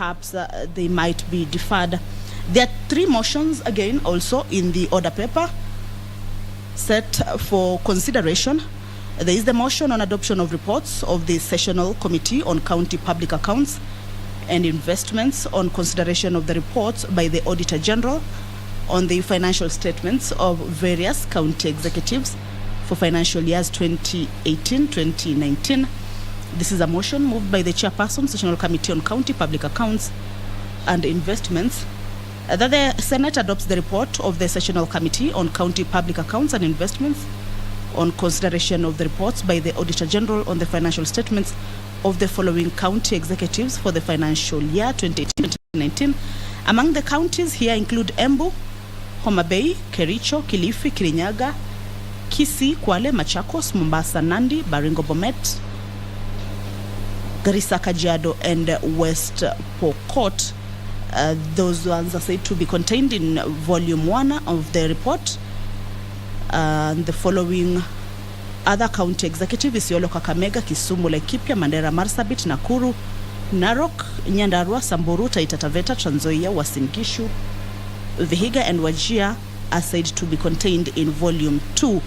perhaps they might be deferred. There are 3 motions again also in the order paper set for consideration. There is the motion on adoption of reports of the Sessional Committee on County Public Accounts and Investments, on consideration of the reports by the Auditor General on the financial statements of various county executives for financial years 2018-2019. This is a motion moved by the Chairperson, Sessional Committee on County Public Accounts and Investments, that the Senate adopts the report of the Sessional Committee on County Public Accounts and Investments on consideration of the reports by the Auditor General on the financial statements of the following county executives for the financial year 2018-2019. Among the counties here include Embu, Homa Bay, Kericho, Kilifi, Kirinyaga, Kisii, Kwale, Machakos, Mombasa, Nandi, Baringo, Bomet, Garissa, Kajiado, and West Pokot. Those ones are said to be contained in volume 1 of the report. The following other county executive is Isiolo, Kakamega, Kisumu, Laikipia, Mandera, Marsabit, Nakuru, Narok, Nyandarua, Samburu, Taita Taveta, Trans Nzoia, Uasin Gishu, Vihiga, and Wajir are said to be contained in volume 2.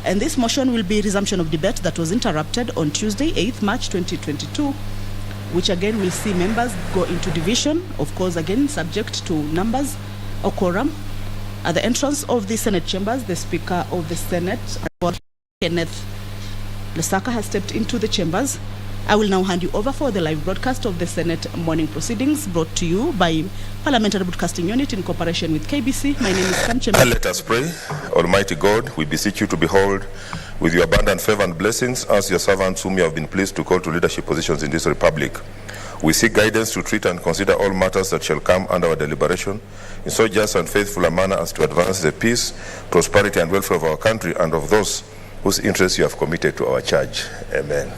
And this motion will be resumption of debate that was interrupted on Tuesday, 8th March 2022, which again will see members go into division, of course again subject to numbers or quorum. At the entrance of the Senate chambers, the Speaker of the Senate, Kenneth Lusaka, has stepped into the chambers. I will now hand you over for the live broadcast of the Senate morning proceedings, brought to you by Parliamentary Broadcasting Unit in cooperation with KBC. My name is Kamche. Let us pray. Almighty God, we beseech you to behold with your abundant favor and blessings as your servants whom you have been pleased to call to leadership positions in this republic. We seek guidance to treat and consider all matters that shall come under our deliberation in so just and faithful a manner as to advance the peace, prosperity, and welfare of our country and of those whose interests you have committed to our charge. Amen.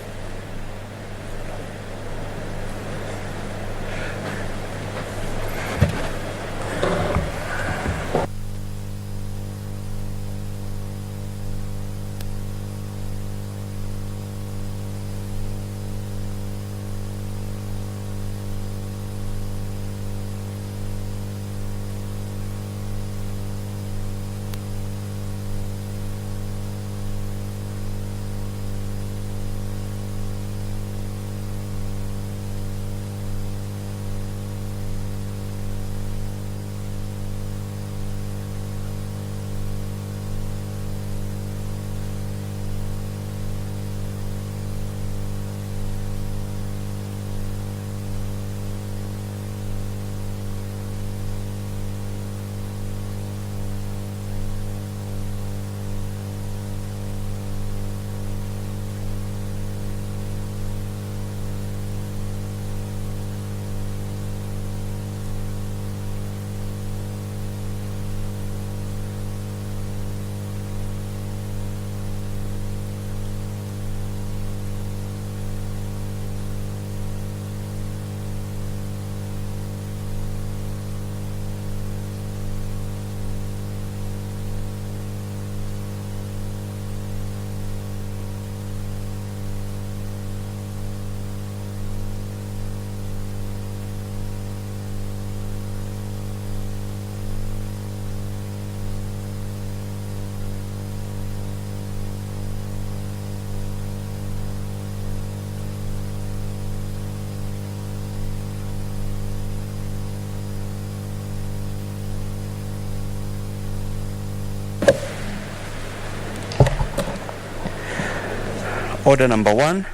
Order number 1,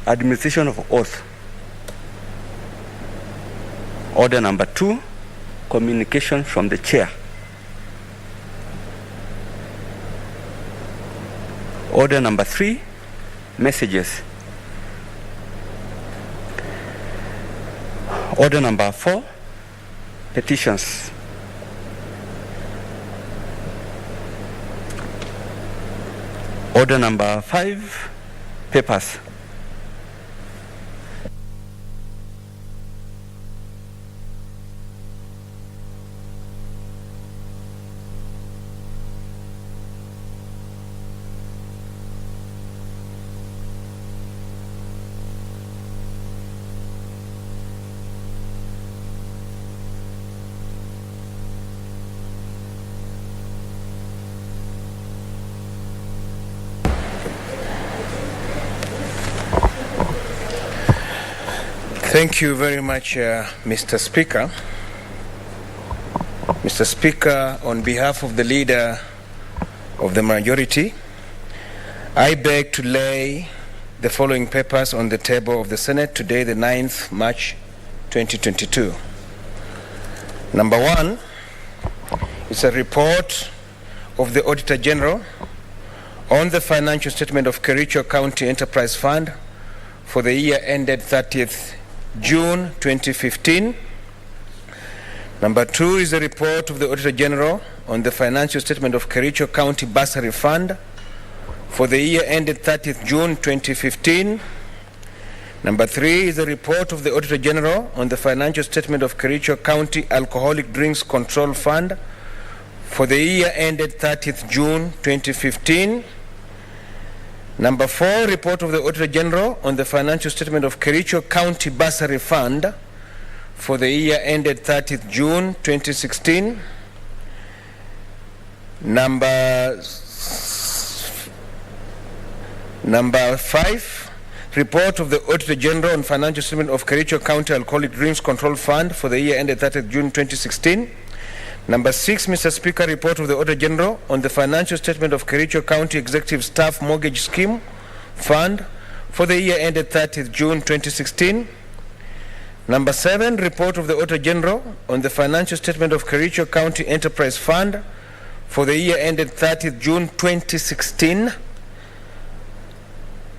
administration of oath. Order number 2, communication from the chair. Order number 3, messages. Order number 4, petitions. Order number 5, papers. Thank you very much, Mr. Speaker. Mr. Speaker, on behalf of the Leader of the Majority, I beg to lay the following papers on the table of the Senate today, the 9th March 2022. Number one is a report of the Auditor General on the financial statement of Kericho County Enterprise Fund for the year ended 30th June 2015. Number two is a report of the Auditor General on the financial statement of Kericho County Bursary Fund for the year ended 30th June 2015. Number three is a report of the Auditor General on the financial statement of Kericho County Alcoholic Drinks Control Fund for the year ended 30th June 2015. Number four, report of the Auditor General on the financial statement of Kericho County Bursary Fund for the year ended 30th June 2016. Number five, report of the Auditor General on financial statement of Kericho County Alcoholic Drinks Control Fund for the year ended 30th June 2016. Number six, Mr. Speaker, report of the Auditor General on the financial statement of Kericho County Executive Staff Mortgage Scheme Fund for the year ended 30th June 2016. Number seven, report of the Auditor General on the financial statement of Kericho County Enterprise Fund for the year ended 30th June 2016.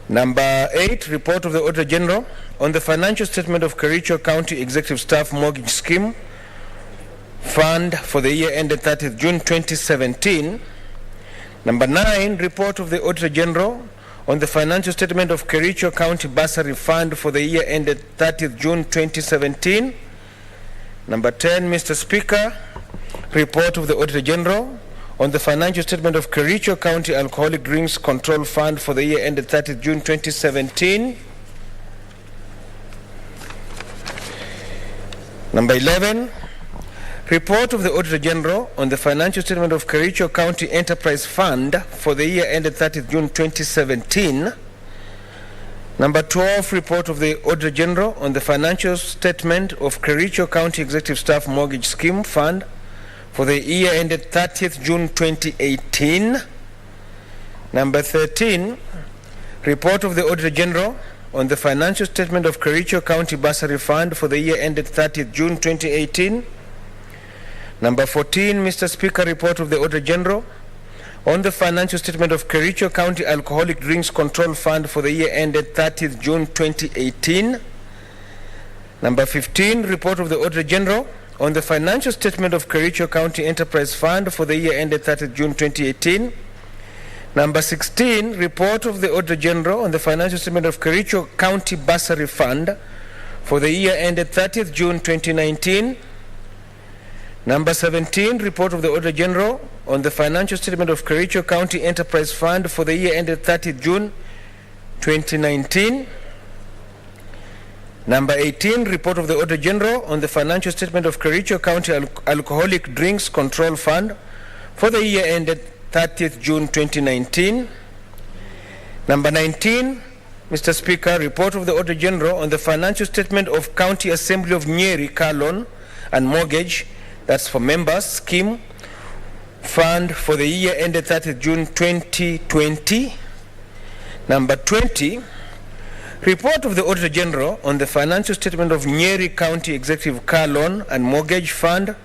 Number eight, report of the Auditor General on the financial statement of Kericho County Executive Staff Mortgage Scheme Fund for the year ended 30th June 2017. Number nine, report of the Auditor General on the financial statement of Kericho County Bursary Fund for the year ended 30th June 2017. Number 10, Mr. Speaker, report of the Auditor General on the financial statement of Kericho County Alcoholic Drinks Control Fund for the year ended 30th June 2017. Number 11, report of the Auditor General on the financial statement of Kericho County Enterprise Fund for the year ended 30th June 2017. Number 12, report of the Auditor General on the financial statement of Kericho County Executive Staff Mortgage Scheme Fund for the year ended 30th June 2018. Number 13, report of the Auditor General on the financial statement of Kericho County Bursary Fund for the year ended 30th June 2018. Number 14, Mr. Speaker, report of the Auditor General on the financial statement of Kericho County Alcoholic Drinks Control Fund for the year ended 30th June 2018. Number 15, report of the Auditor General on the financial statement of Kericho County Enterprise Fund for the year ended 30th June 2018. Number 16, report of the Auditor General on the financial statement of Kericho County Bursary Fund for the year ended 30th June 2019. Number 17, report of the Auditor General on the financial statement of Kericho County Enterprise Fund for the year ended 30th June 2019. Number 18, report of the Auditor General on the financial statement of Kericho County Alcoholic Drinks Control Fund for the year ended 30th June 2019. Number 19, Mr. Speaker, report of the Auditor General on the financial statement of County Assembly of Nyeri car loan and mortgage, that's for members, scheme fund for the year ended 30th June 2020. Number 20, report of the Auditor General on the financial statement of Nyeri County Executive Car Loan and Mortgage Fund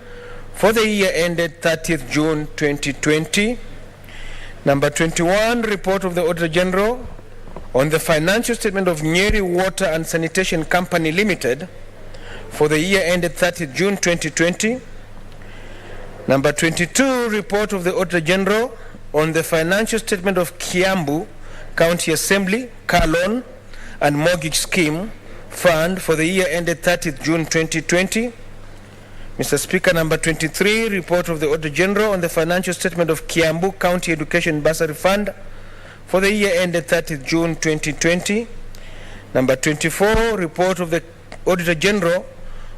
for the year ended 30th June 2020. Number 21, report of the Auditor General on the financial statement of Nyeri Water and Sanitation Company Limited for the year ended 30th June 2020. Number 22, report of the Auditor General on the financial statement of Kiambu County Assembly Car Loan and Mortgage Scheme Fund for the year ended 30th June 2020. Mr. Speaker, number 23, report of the Auditor General on the financial statement of Kiambu County Education Bursary Fund for the year ended 30th June 2020. Number 24, report of the Auditor General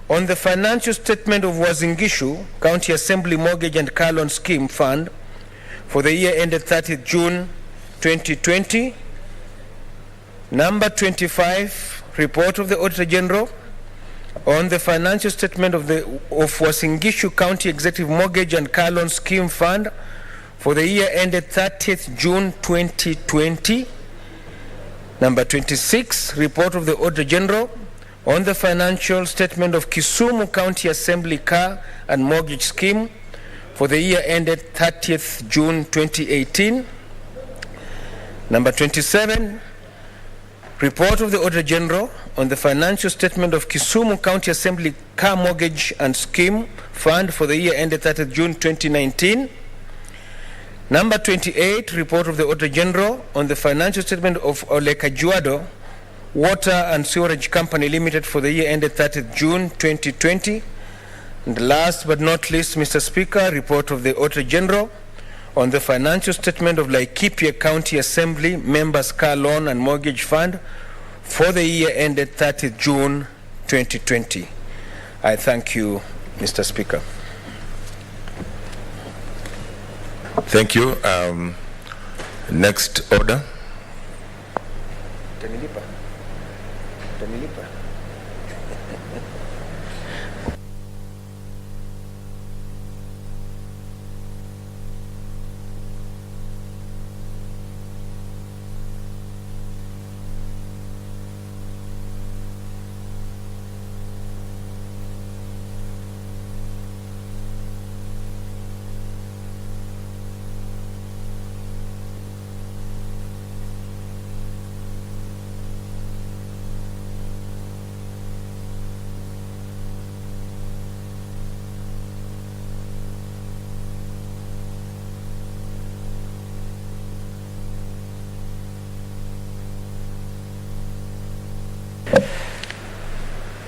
on the financial statement of Wazingishu County Assembly Mortgage and Car Loan Scheme Fund for the year ended 30th June 2020. Number 25, report of the Auditor General on the financial statement of Uasin Gishu County Executive Mortgage and Car Loan Scheme Fund for the year ended 30th June 2020. Number 26, report of the Auditor General on the financial statement of Kisumu County Assembly Car and Mortgage Scheme for the year ended 30th June 2018. Number 27, report of the Auditor General on the financial statement of Kisumu County Assembly Car Mortgage and Scheme Fund for the year ended 30th June 2019. Number 28, report of the Auditor General on the financial statement of Olekajuado Water and Sewerage Company Limited for the year ended 30th June 2020. And last but not least, Mr. Speaker, report of the Auditor General on the financial statement of Laikipia County Assembly Members Car Loan and Mortgage Fund for the year ended 30th June 2020. I thank you, Mr. Speaker. Thank you. Next order. Tamilipa.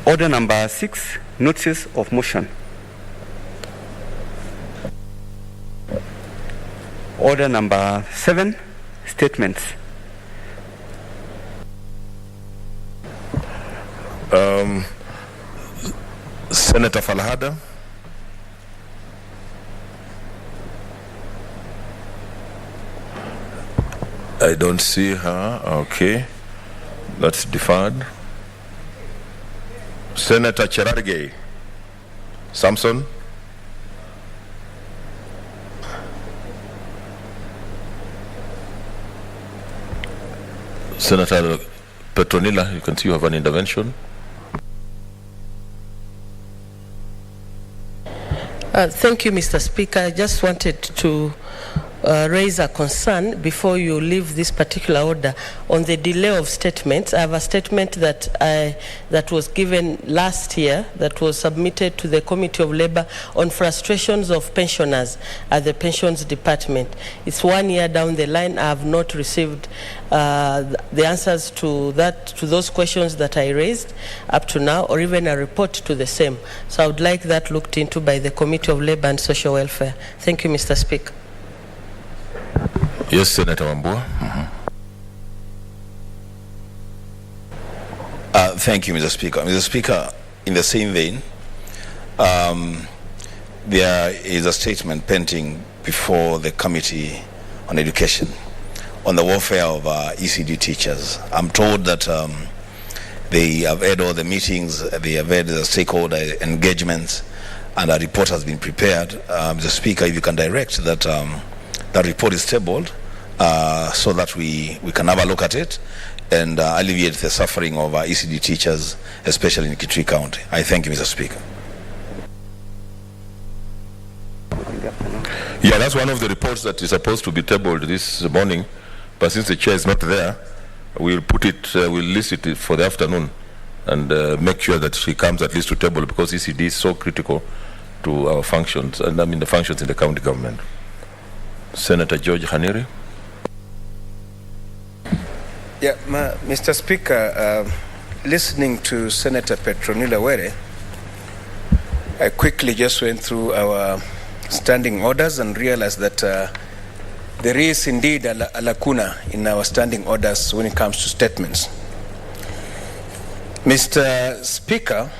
Order number 6, notices of motion. Order number 7, statements. Senator Falhada. I don't see her. Okay. That's deferred. Senator Cherargei Samson. Senator Petronilla, you can see you have an intervention. Thank you, Mr. Speaker. I just wanted to raise a concern before you leave this particular order on the delay of statements. I have a statement that was given last year that was submitted to the Committee of Labour on frustrations of pensioners at the Pensions Department. It's 1 year down the line. I have not received the answers to those questions that I raised up to now, or even a report to the same. So I would like that looked into by the Committee of Labour and Social Welfare. Thank you, Mr. Speaker. Yes, Senator Wambua. Thank you, Mr. Speaker. Mr. Speaker, in the same vein, there is a statement pending before the Committee on Education on the welfare of ECD teachers. I'm told that they have had all the meetings, they have had the stakeholder engagements, and a report has been prepared. Mr. Speaker, if you can direct that that report is tabled so that we can have a look at it and alleviate the suffering of ECD teachers, especially in Kitui County. I thank you, Mr. Speaker. Yeah, that's one of the reports that is supposed to be tabled this morning, but since the chair is not there, we'll put it, we'll list it for the afternoon and make sure that she comes at least to table, because ECD is so critical to our functions, and I mean the functions in the county government. Senator George Haniri. Yeah, Mr. Speaker, listening to Senator Petronilla Were, I quickly just went through our standing orders and realized that there is indeed a lacuna in our standing orders when it comes to statements. Mr. Speaker,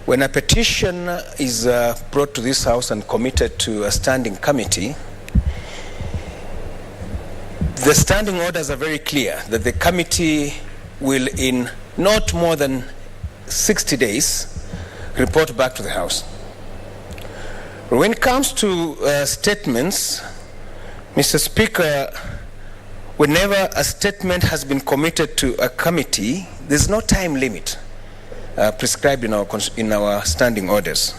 when a petition is brought to this House and committed to a standing committee, the standing orders are very clear that the committee will, in not more than 60 days, report back to the House. When it comes to statements, Mr. Speaker, whenever a statement has been committed to a committee, there's no time limit prescribed in our standing orders.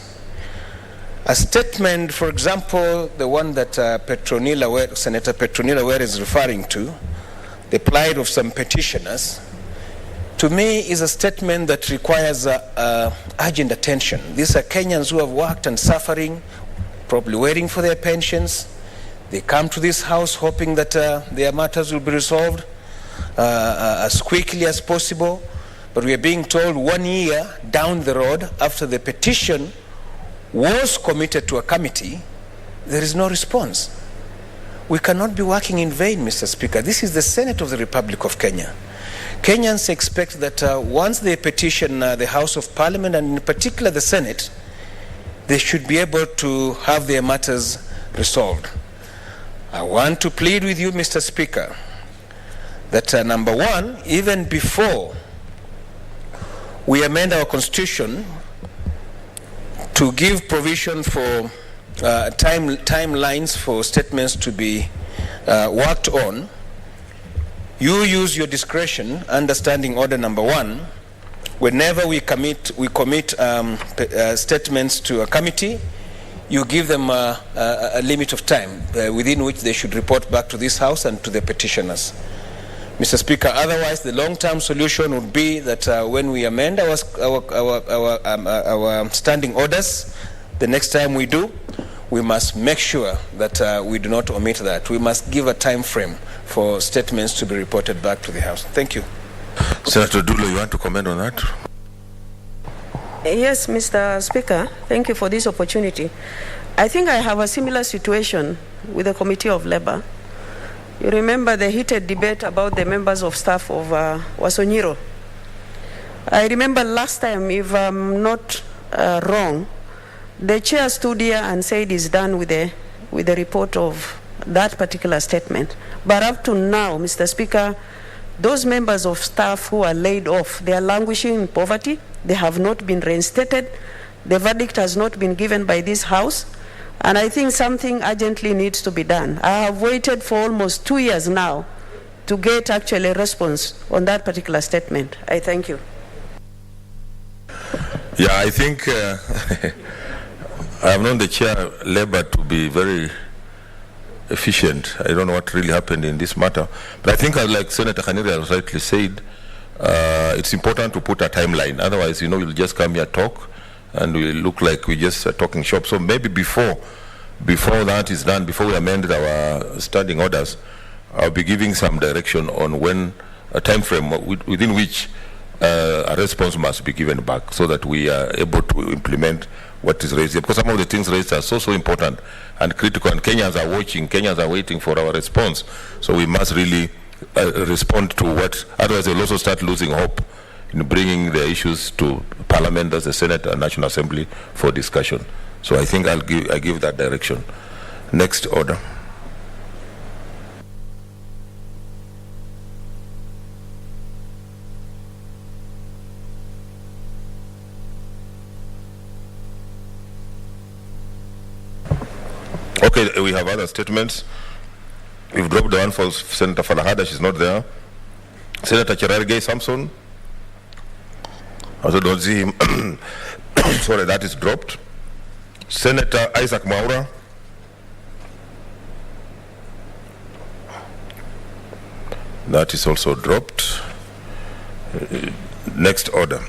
A statement, for example, the one that Senator Petronila Were is referring to, the plight of some petitioners, to me is a statement that requires urgent attention. These are Kenyans who have worked and suffering, probably waiting for their pensions. They come to this House hoping that their matters will be resolved as quickly as possible. But we are being told 1 year down the road, after the petition was committed to a committee, there is no response. We cannot be working in vain, Mr. Speaker. This is the Senate of the Republic of Kenya. Kenyans expect that once they petition the House of Parliament, and in particular the Senate, they should be able to have their matters resolved. I want to plead with you, Mr. Speaker, that number one, even before we amend our constitution to give provision for timelines for statements to be worked on, you use your discretion under Standing Order number 1. Whenever we commit statements to a committee, you give them a limit of time within which they should report back to this House and to the petitioners. Mr. Speaker, otherwise the long-term solution would be that when we amend our standing orders, the next time we do, we must make sure that we do not omit that. We must give a time frame for statements to be reported back to the House. Thank you. Senator Dulo, you want to comment on that? Yes, Mr. Speaker, thank you for this opportunity. I think I have a similar situation with the Committee of Labour. You remember the heated debate about the members of staff of Wasonyiro. I remember last time, if I'm not wrong, the chair stood here and said he's done with the report of that particular statement. But up to now, Mr. Speaker, those members of staff who are laid off, they are languishing in poverty. They have not been reinstated. The verdict has not been given by this House. And I think something urgently needs to be done. I have waited for almost 2 years now to get actually a response on that particular statement. I thank you. Yeah, I think I have known the chair Labour to be very efficient. I don't know what really happened in this matter. But I think, like Senator Khaniri has rightly said, it's important to put a timeline. Otherwise, you'll just come here, talk, and we look like we just are talking shop. So maybe before that is done, before we amend our standing orders, I'll be giving some direction on when a time frame within which a response must be given back, so that we are able to implement what is raised here. Because some of the things raised are so important and critical, and Kenyans are watching, Kenyans are waiting for our response. So we must really respond to what, otherwise they'll also start losing hope in bringing the issues to Parliament, as the Senate and National Assembly, for discussion. So I think I give that direction. Next order. Okay, we have other statements. We've dropped the one for Senator Falahada, she's not there. Senator Cherargei Samson, I also don't see him. Sorry, that is dropped. Senator Isaac Maura. That is also dropped. Next order.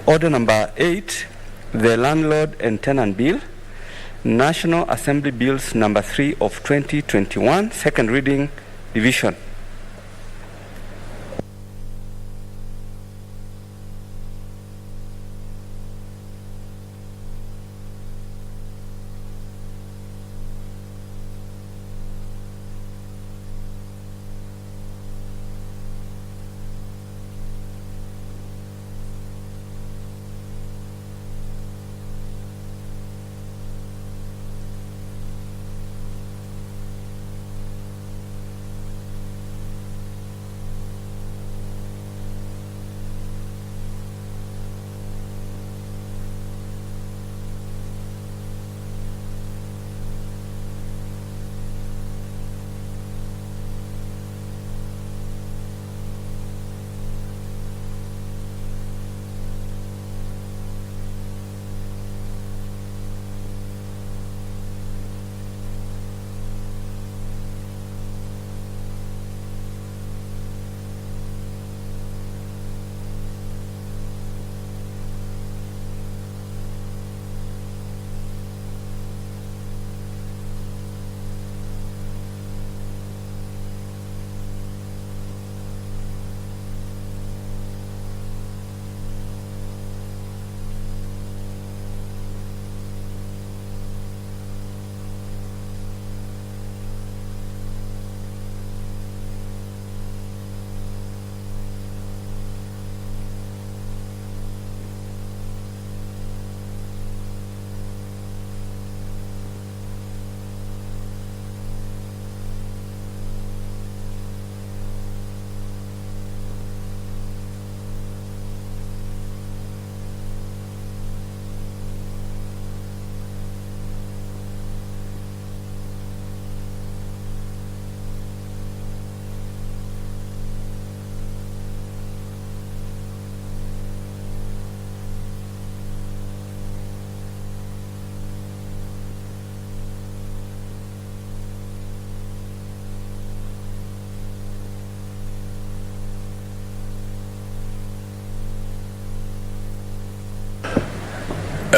Order number 8, the Landlord and Tenant Bill, National Assembly Bills number 3 of 2021, second reading, division.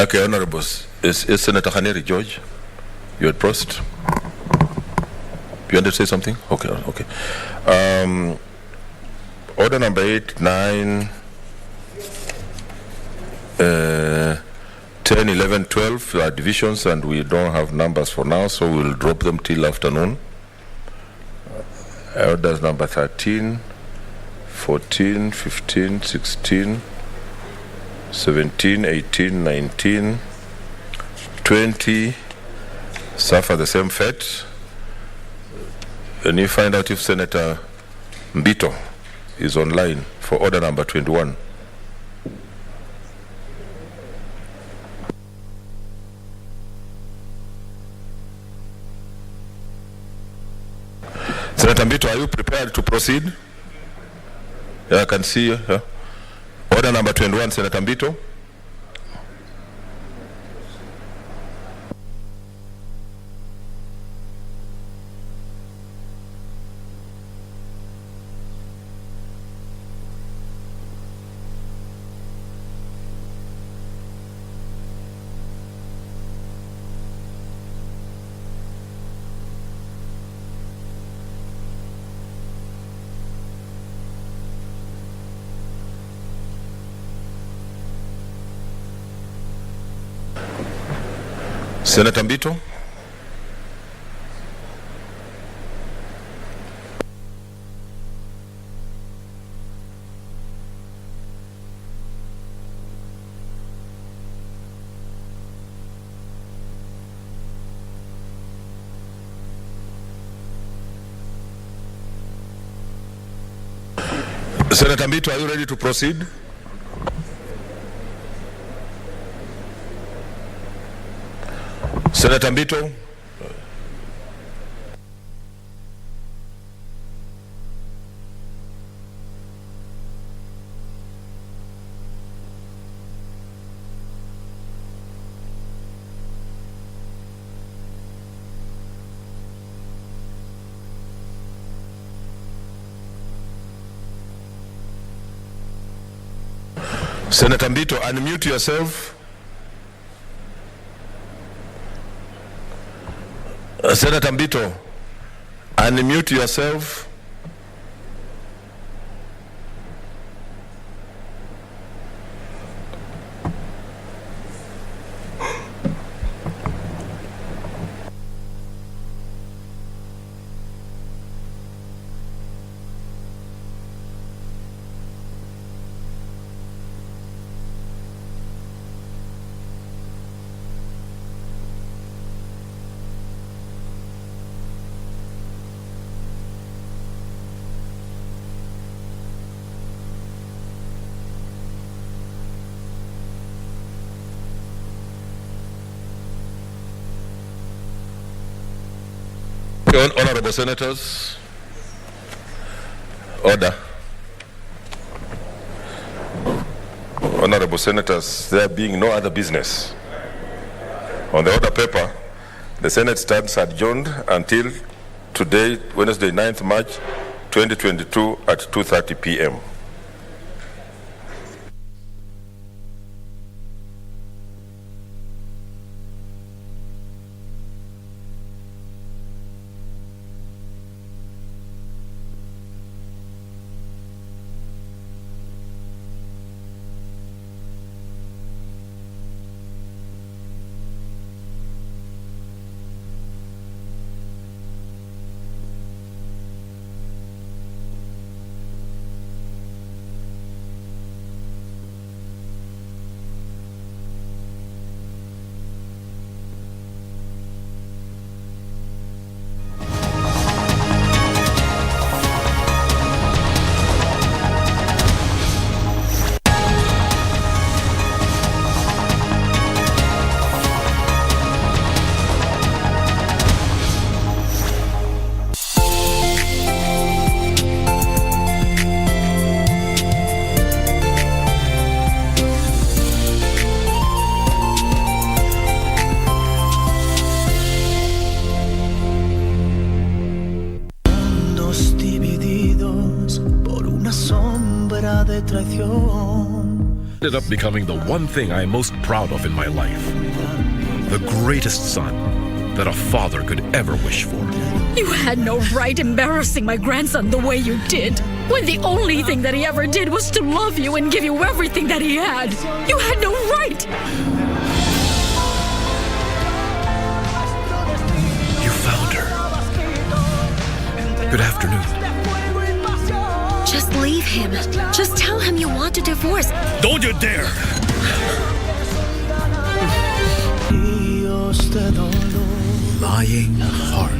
Okay, Honourables. Is Senator Haneri George? You had prost? You wanted to say something? Okay, okay. Order number 8, 9, 10, 11, 12 are divisions, and we don't have numbers for now, so we'll drop them till afternoon. Orders number 13, 14, 15, 16, 17, 18, 19, 20 suffer the same fate. And you find out if Senator Mbito is online for order number 21. Senator Mbito, are you prepared to proceed? Yeah, I can see you. Yeah. Order number 21, Senator Mbito. Senator Mbito. Senator Mbito, are you ready to proceed? Senator Mbito. Senator Mbito, unmute yourself. Senator Mbito, unmute yourself. Honorable Senators, order. Honorable Senators, there being no other business on the order paper, the Senate stands adjourned until today, Wednesday, 9th March 2022 at 2:30 p.m. De traición, ended up becoming the one thing I am most proud of in my life. The greatest son that a father could ever wish for. You had no right embarrassing my grandson the way you did, when the only thing that he ever did was to love you and give you everything that he had. You had no right. You found her. Good afternoon. Just leave him. Just tell him you want a divorce. Don't you dare! Lying heart.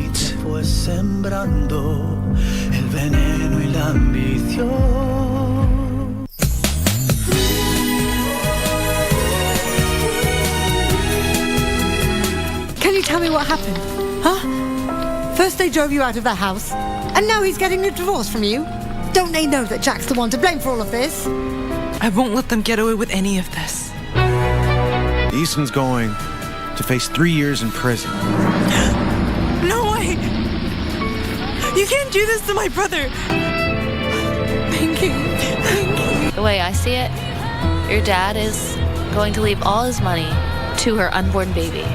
Can you tell me what happened? Huh? First they drove you out of the house, and now he's getting a divorce from you? Don't they know that Jack's the one to blame for all of this? I won't let them get away with any of this. Easton's going to face 3 years in prison. No way! You can't do this to my brother! Thank you. Thank you. The way I see it, your dad is going to leave all his money to her unborn baby.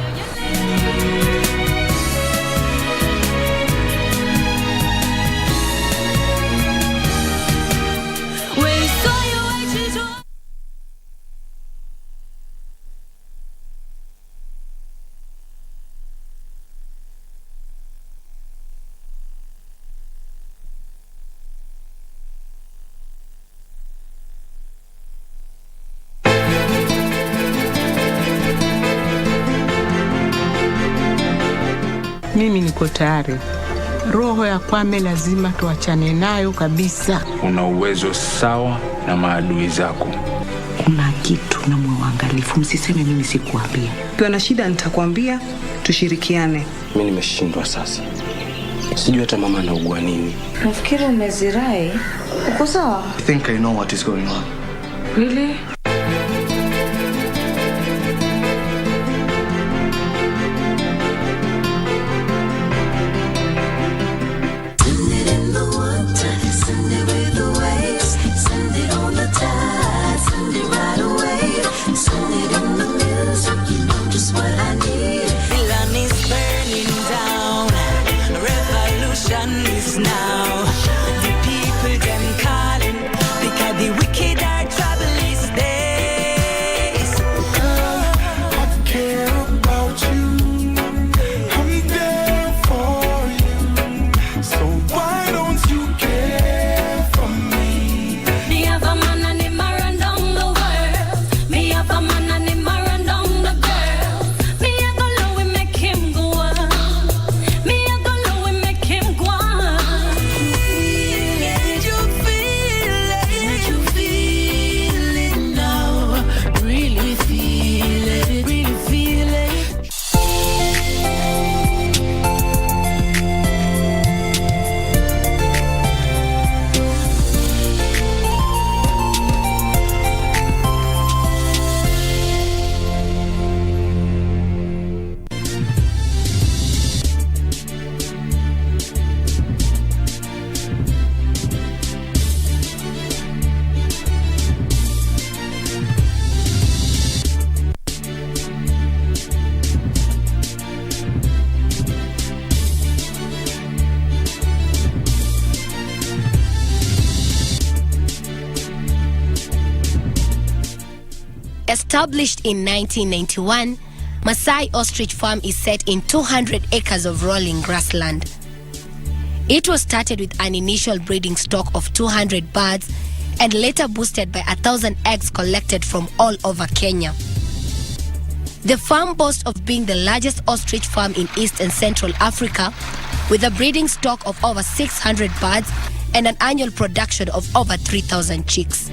Mimi niko tayari. Roho ya Kwame lazima tuachane nayo kabisa. Una uwezo sawa na maadui zako. Kuna kitu na mwangalifu, msiseme mimi sikuambia. Ukiwa na shida nitakwambia, tushirikiane. Mimi nimeshindwa sasa. Sijui hata mama anaugua nini. Nafikiri umezirai. Uko sawa? I think I know what is going on. Really? Established in 1991, Masai Ostrich Farm is set in 200 acres of rolling grassland. It was started with an initial breeding stock of 200 birds and later boosted by 1,000 eggs collected from all over Kenya. The farm boasts of being the largest ostrich farm in East and Central Africa, with a breeding stock of over 600 birds and an annual production of over 3,000 chicks.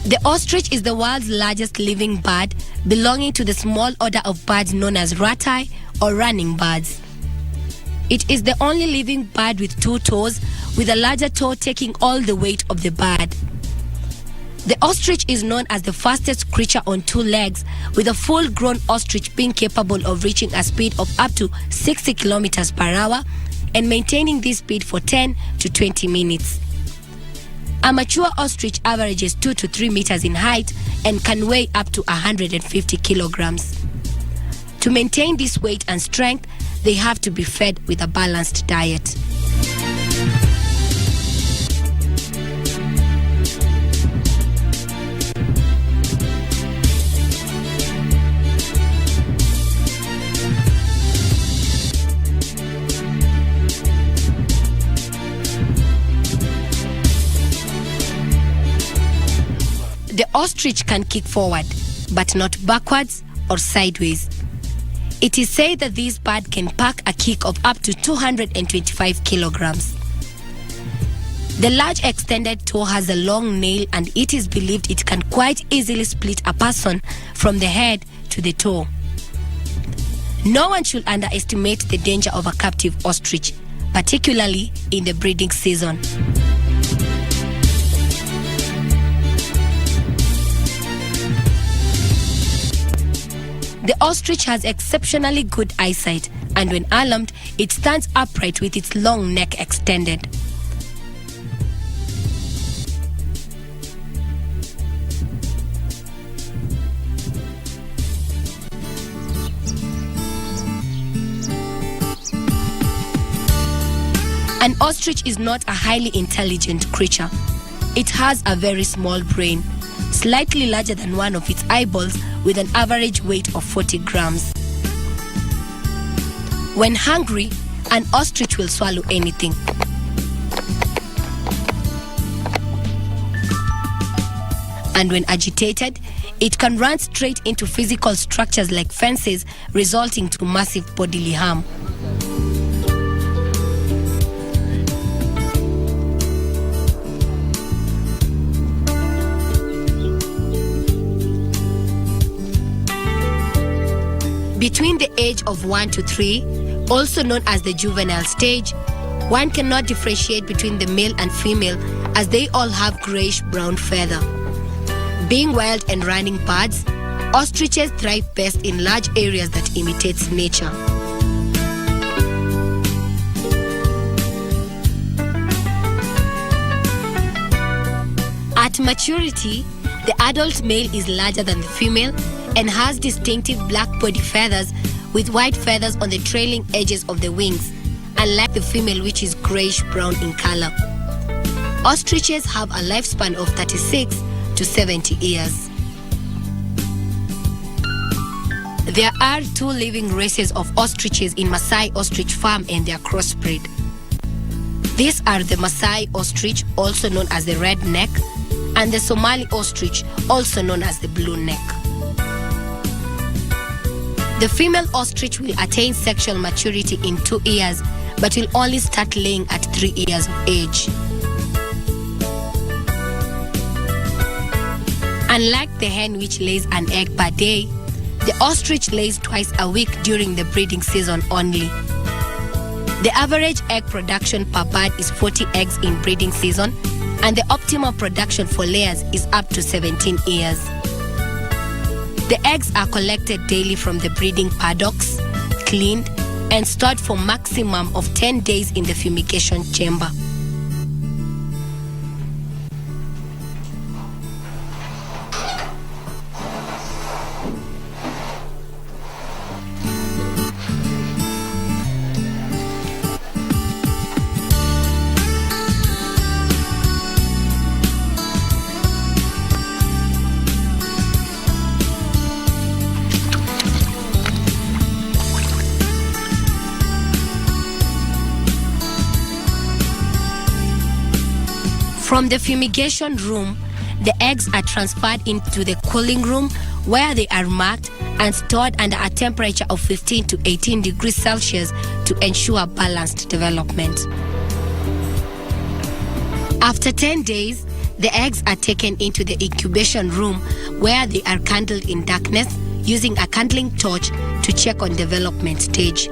The ostrich is the world's largest living bird, belonging to the small order of birds known as rati or running birds. It is the only living bird with 2 toes, with the larger toe taking all the weight of the bird. The ostrich is known as the fastest creature on two legs, with a full-grown ostrich being capable of reaching a speed of up to 60 kilometers per hour and maintaining this speed for 10 to 20 minutes. A mature ostrich averages 2 to 3 meters in height and can weigh up to 150 kilograms. To maintain this weight and strength, they have to be fed with a balanced diet. The ostrich can kick forward, but not backwards or sideways. It is said that this bird can pack a kick of up to 225 kilograms. The large extended toe has a long nail, and it is believed it can quite easily split a person from the head to the toe. No one should underestimate the danger of a captive ostrich, particularly in the breeding season. The ostrich has exceptionally good eyesight, and when alarmed, it stands upright with its long neck extended. An ostrich is not a highly intelligent creature. It has a very small brain, slightly larger than one of its eyeballs, with an average weight of 40 grams. When hungry, an ostrich will swallow anything. And when agitated, it can run straight into physical structures like fences, resulting to massive bodily harm. Between the age of 1 to 3, also known as the juvenile stage, one cannot differentiate between the male and female, as they all have grayish-brown feather. Being wild and running birds, ostriches thrive best in large areas that imitates nature. At maturity, the adult male is larger than the female and has distinctive black body feathers with white feathers on the trailing edges of the wings, unlike the female, which is grayish-brown in color. Ostriches have a lifespan of 36 to 70 years. There are 2 living races of ostriches in Maasai Ostrich Farm, and they are crossbred. These are the Maasai ostrich, also known as the red neck, and the Somali ostrich, also known as the blue neck. The female ostrich will attain sexual maturity in 2 years, but will only start laying at 3 years of age. Unlike the hen, which lays an egg per day, the ostrich lays twice a week during the breeding season only. The average egg production per bird is 40 eggs in breeding season, and the optimal production for layers is up to 17 years. The eggs are collected daily from the breeding paddocks, cleaned, and stored for maximum of 10 days in the fumigation chamber. From the fumigation room, the eggs are transferred into the cooling room, where they are marked and stored under a temperature of 15 to 18 degrees Celsius to ensure balanced development. After 10 days, the eggs are taken into the incubation room, where they are candled in darkness using a candling torch to check on development stage.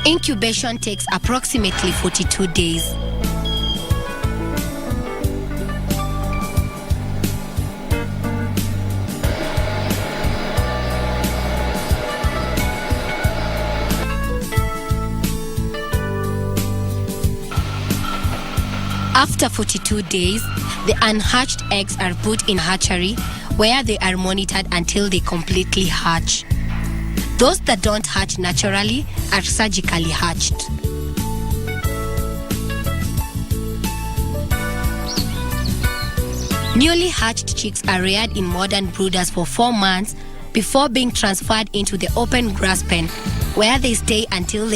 The incubation takes approximately 42 days. After 42 days, the unhatched eggs are put in a hatchery where they are monitored until they completely hatch. Those that don't hatch naturally are surgically hatched. Newly hatched chicks are reared in modern brooders for 4 months before being transferred into the open grass pen, where they stay until the